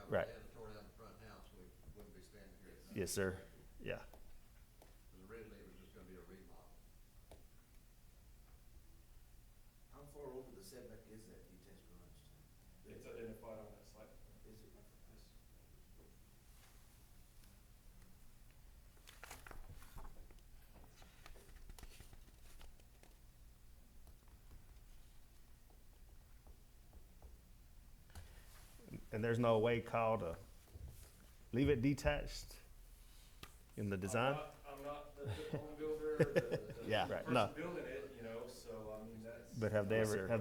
Right. They hadn't tore down the front house, we wouldn't be standing here tonight. Yes, sir. Yeah. Because originally it was just gonna be a remodel. How far over the setback is that detached garage, Tom? It's identified on that site plan. Is it? Yes. And there's no way, Kyle, to leave it detached in the design? I'm not the home builder, the Yeah, the right, person no. building it, you know, so I mean, that's. But have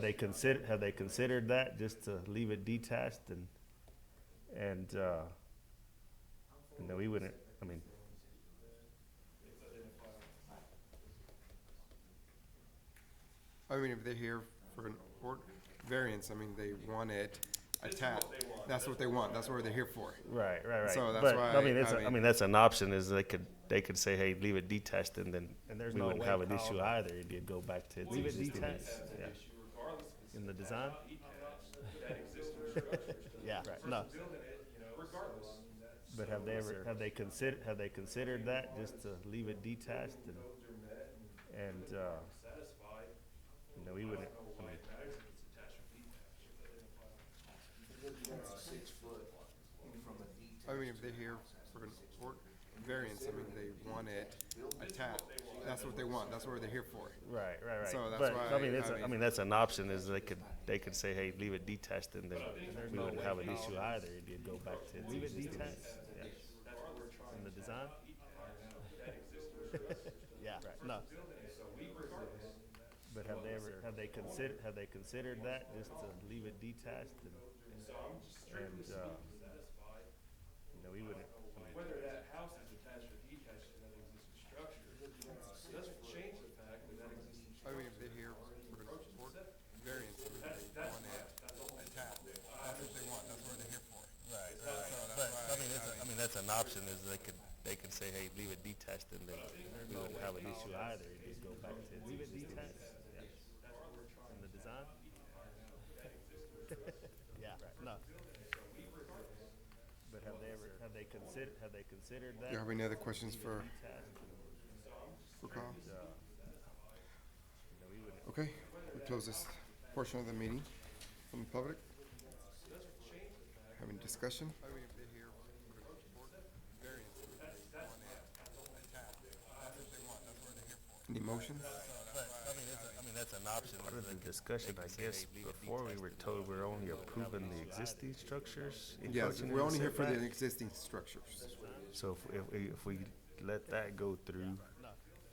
they considered that, just to leave it detached and, and no, we wouldn't, I mean, It's identified on that. I mean, if they're here for an variance, I mean, they want it This is attached. what they want. That's what they want, that's what they're here for. right. So that's But, why, I mean, I mean- that's an option, is they could say, hey, leave it detached, and then there's we no wouldn't way, have an Kyle, issue either, it'd go back to Well, leave it existing detached. has an Yeah. issue regardless if it's In the attached design? or detached, that existing structure is still. Yeah, the right, no. person building it, you know, regardless, I mean, that's. But have they considered that, just to leave it detached and, Codes are met and, satisfied. no, we wouldn't, I don't know I why mean, it matters if it's attached or detached, it's identified on the That's 6 foot from a detached. I mean, if they're here for an variance, I mean, they want it attached. That's what they want, that's what they're here for. right. So that's But, why, I mean, I mean- that's an option, is they could say, hey, leave it detached, and then we wouldn't have an issue either, it'd go back to leave it detached. Yeah. That's what we're trying In the to design? that existing structure is still. Yeah, right, no. Building it, so we regardless. But have they considered that, just to leave it detached and, So I'm just strictly And, speaking satisfied, no, we wouldn't, I mean, whether that house is attached or detached to that existing structure, doesn't change the fact that that existing I structure. mean, if they're here for an variance, I mean, That's, they that's want it fine, that's all. attached. That's what they want, that's what they're here for. right. So that's But, why, I mean, that's an option, is they could say, hey, leave it detached, and then we wouldn't have an issue either, it'd go back to leave it detached. Yeah. In the design? Yeah, right, no. But have they considered that? Do you have any other questions for Detached, Kyle? no, we wouldn't, Okay, we close this portion of the meeting from the public. Having discussion? I mean, if they're here for variance, I mean, they want it attached. That's what they want, that's what they're here for. Any motions? I mean, that's an option. Part of the discussion, I guess, before we were told we're only approving the existing structures. Yes, encroaching we're in only here for the setback. existing structures. So if we let that go through,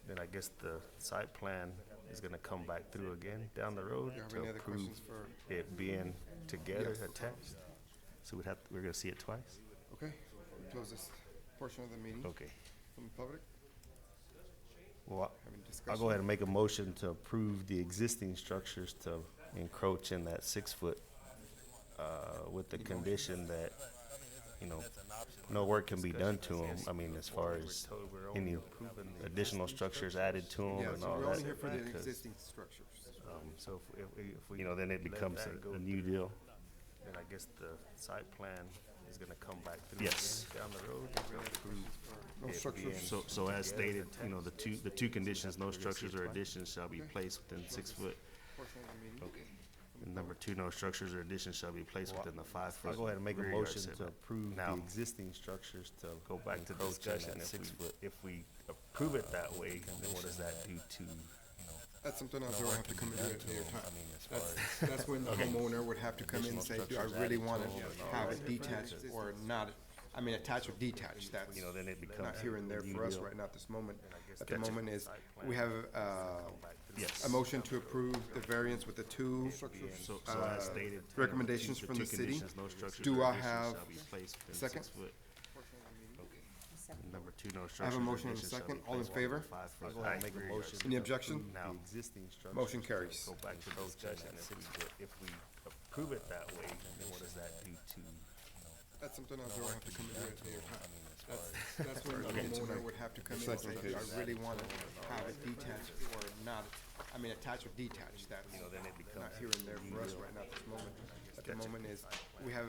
then I guess the site plan is gonna come back through again down the road Do you have to any other approve questions for, it being together, Yes. attached. So we're gonna see it twice? okay, we close this portion of the meeting Okay. from the public. Well, Having I'll discussion? go ahead and make a motion to approve the existing structures to encroach in that 6 foot, with the condition that, you know, no work can be done to them. I mean, as far as any additional structures added to them Yes, and all we're that. only here for the because, existing structures. So if we, you know, then it becomes a new deal. Then I guess the site plan is gonna come back through Yes. again down the road to approve No it structures. being So as stated, you know, the two conditions, no structures or additions shall be placed within 6 foot. Portion of the meeting. Okay. And number 2, no structures or additions shall be placed within the 5 foot. I'll go ahead and make a rear yard motion to setback. approve Now, the existing structures to go back to discussion, if we approve it that way, then what does that do to, That's something else we'll have to come in at a later time. I mean, as far That's, as, that's when the homeowner would have to come in and say, do I really wanna have it detached or not? I mean, attached or detached, that's you know, then it becomes. not here and there a new for us deal. right now at this moment. At Gotcha. the moment is, Site plan. we have, Yes. a motion to approve the variance with the two, So as stated. recommendations the from two the city. conditions, no structures Do or I additions have shall be placed within second? 6 foot. Number 2, no I have structures a or motion and a additions shall second. be All in placed within favor? 5 foot. I'll go ahead and make a rear motion. yard Any setback. objection? Now, Motion carries. go back to discussion, if we approve it that way, then what does that do to, That's something else we'll have to come in at a later time. That's when the homeowner would have to come in and say, do I really wanna have it detached or not? I mean, attached or detached, that's you know, then it becomes. not here and there for us right now at this moment. At at the Gotcha. moment is, we have,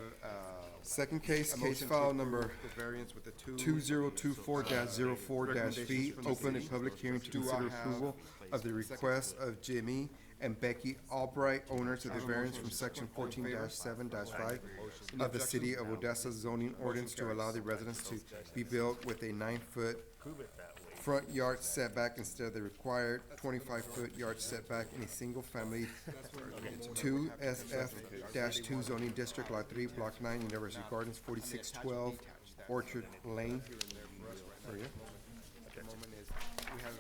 second case, case file number The variance with the two. 2024-04-V, open a public hearing to Do I consider have approval of the request of Jimmy and Becky Albright, owners of the variance from section 14-7-5 of the city of Odessa zoning ordinance to allow the residents to be built with a 9-foot Prove it that way. front yard setback instead of the required 25-foot yard setback in a single-family 2 SF-2 zoning district, Lot 3, Block 9, University Gardens, 4612 Orchard Lane. There you go. At the moment is, we have,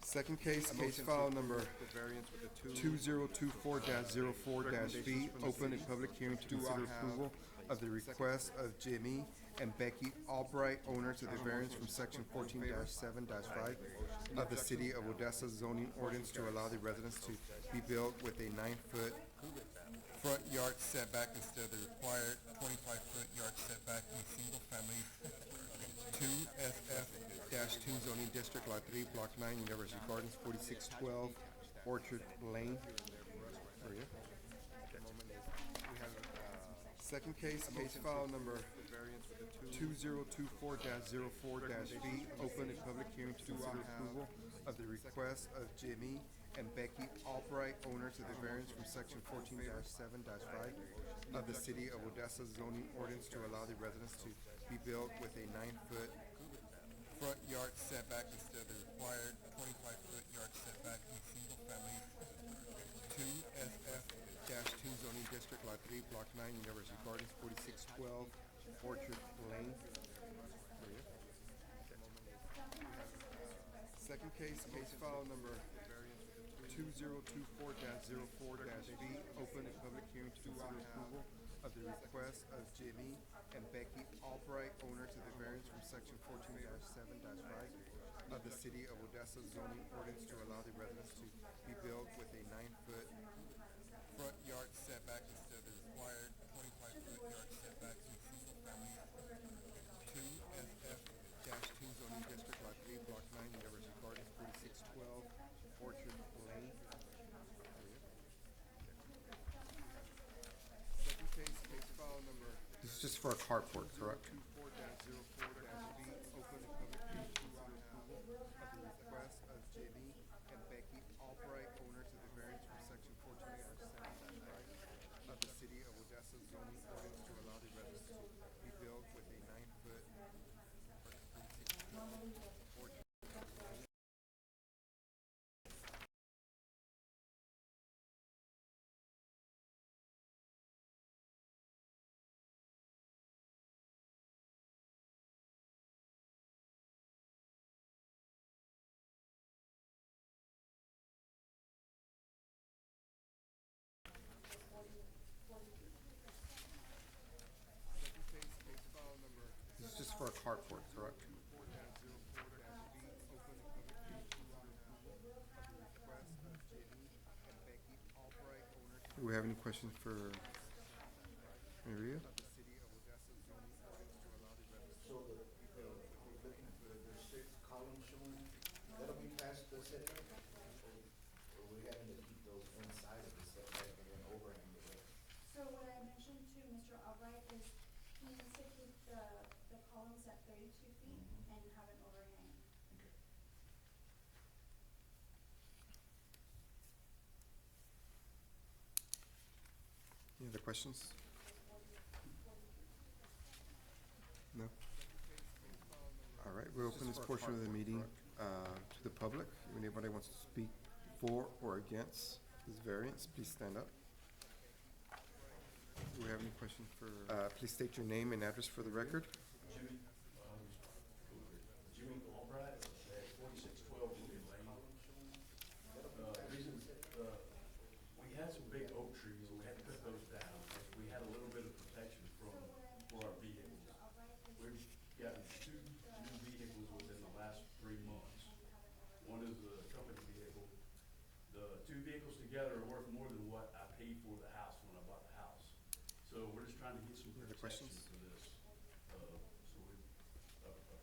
Second case, case file number the variance with the two. 2024-04-V, open a public hearing to consider approval of the request of Jimmy and Becky Albright, owners of the variance from section 14-7-5 of the city of Odessa zoning ordinance to allow the residents to be built with a 9-foot front yard setback instead of the required 25-foot yard setback in a single-family 2 SF-2 zoning district, Lot 3, Block 9, University Gardens, 4612 Orchard Lane. There you go. Second case, case file number 2024-04-V, open a public hearing to consider approval of the request of Jimmy and Becky Albright, owners of the variance from section 14-7-5 of the city of Odessa zoning ordinance to allow the residents to be built with a 9-foot front yard setback instead of the required 25-foot yard setback in a single-family 2 SF-2 zoning district, Lot 3, Block 9, University Gardens, 4612 Orchard Lane. There you go. Second case, case file number 2024-04-V, open a public hearing to consider approval of the request of Jimmy and Becky Albright, owners of the variance from section 14-7-5 of the city of Odessa zoning ordinance to allow the residents to be built with a 9-foot front yard setback instead of the required 25-foot yard setback in a single-family 2 SF-2 zoning district, Lot 3, Block 9, University Gardens, 4612 Orchard Lane. Second case, case file number. This is just for a carport, correct? 24-04-V, open a public hearing to consider approval of the request of Jimmy and Becky Albright, owners of the variance from section 14-7-5 of the city of Odessa zoning ordinance to allow the residents to be built with a 9-foot This is just for a carport, correct? Do we have any questions for Maria? So the 6 columns showing, that'll be past the setback? Or we having to keep those inside of the setback and then overhang the rest? So what I mentioned to Mr. Albright is he needs to keep the columns at 32 feet and have an overhang. Any other questions? No? All right, we'll open this portion of the meeting to the public. If anybody wants to speak for or against this variance, please stand up. Do we have any questions for, please state your name and address for the record. Jimmy Albright, at 4612 Wooded Lane. We had some big oak trees, and we had to cut those down. We had a little bit of protection for our vehicles. We've gotten two new vehicles within the last 3 months. One is a company vehicle. The two vehicles together are worth more than what I paid for the house when I bought the house. So we're just trying to get some Any other protection questions? for this. So we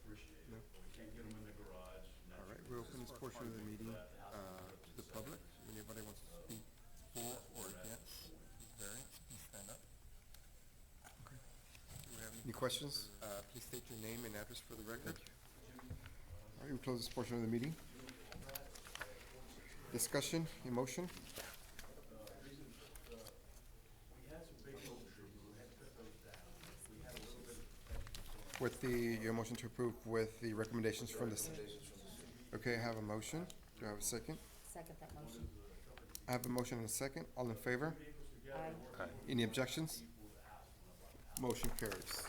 appreciate it. No. We can't get them in the garage. All right, we'll open this portion of the meeting to the public. If anybody wants to speak for or against this variance, please stand up. questions, please state your name and address for the record. All right, we'll close this portion of the meeting. Discussion, emotion? We had some big oak trees, we had to cut those down. We had a little bit of protection from With your motion to approve with the recommendations from the city. Okay, I have a motion. Do I have a second? Second that motion. I have a motion and a second. All in favor? Aye. Any objections? Motion carries.